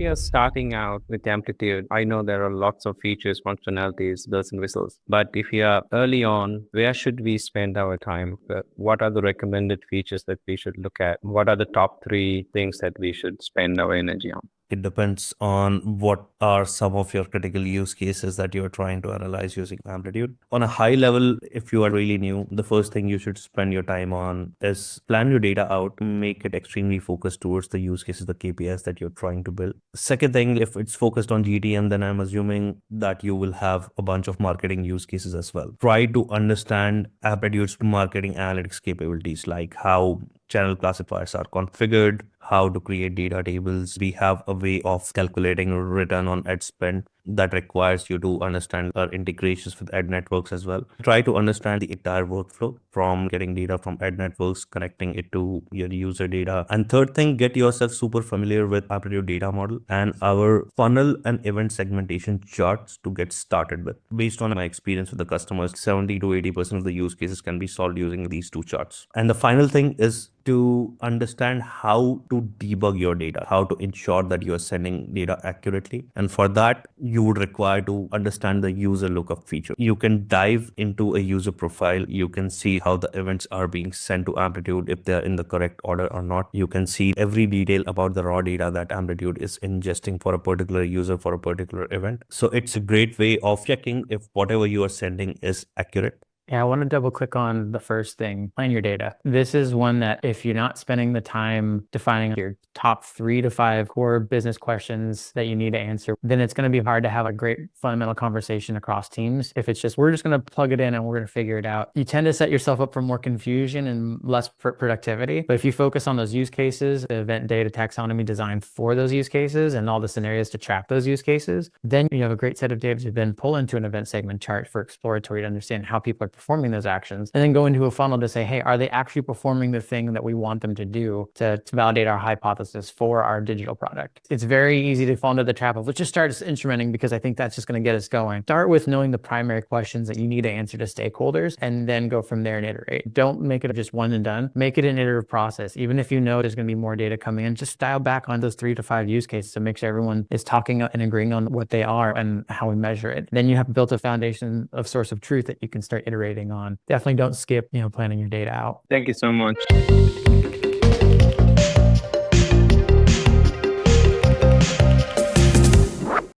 you're starting out with Amplitude, I know there are lots of features, functionalities, bells and whistles. But if you are early on, where should we spend our time? What are the recommended features that we should look at? What are the top three things that we should spend our energy on? It depends on what are some of your critical use cases that you're trying to analyze using Amplitude. On a high level, if you are really new, the first thing you should spend your time on is plan your data out, make it extremely focused towards the use cases, the KPIs that you're trying to build. Second thing, if it's focused on GTM, then I'm assuming that you will have a bunch of marketing use cases as well. Try to understand Amplitude's marketing analytics capabilities, like how channel classifiers are configured, how to create data tables. We have a way of calculating return on ad spend that requires you to understand our integrations with ad networks as well. Try to understand the entire workflow from getting data from ad networks, connecting it to your user data. And third thing, get yourself super familiar with Amplitude data model and our funnel and event segmentation charts to get started with. Based on my experience with the customers, 70 to 80% of the use cases can be solved using these two charts. And the final thing is to understand how to debug your data, how to ensure that you are sending data accurately. And for that, you would require to understand the user lookup feature. You can dive into a user profile. You can see how the events are being sent to Amplitude, if they're in the correct order or not. You can see every detail about the raw data that Amplitude is ingesting for a particular user for a particular event. So it's a great way of checking if whatever you are sending is accurate. Yeah, I want to double click on the first thing, plan your data. This is one that if you're not spending the time defining your top 3 to 5 core business questions that you need to answer, then it's going to be hard to have a great fundamental conversation across teams. If it's just, we're just going to plug it in and we're going to figure it out, you tend to set yourself up for more confusion and less productivity. But if you focus on those use cases, the event data taxonomy designed for those use cases and all the scenarios to track those use cases, then you have a great set of data to then pull into an event segment chart for exploratory to understand how people are performing those actions, and then go into a funnel to say, hey, are they actually performing the thing that we want them to do to validate our hypothesis for our digital product? It's very easy to fall into the trap of, let's just start instrumenting because I think that's just going to get us going. Start with knowing the primary questions that you need to answer to stakeholders and then go from there and iterate. Don't make it just one and done. Make it an iterative process. Even if you know there's going to be more data coming in, just dial back on those 3 to 5 use cases to make sure everyone is talking and agreeing on what they are and how we measure it. Then you have built a foundation of source of truth that you can start iterating on. Definitely don't skip, planning your data out. Thank you so much.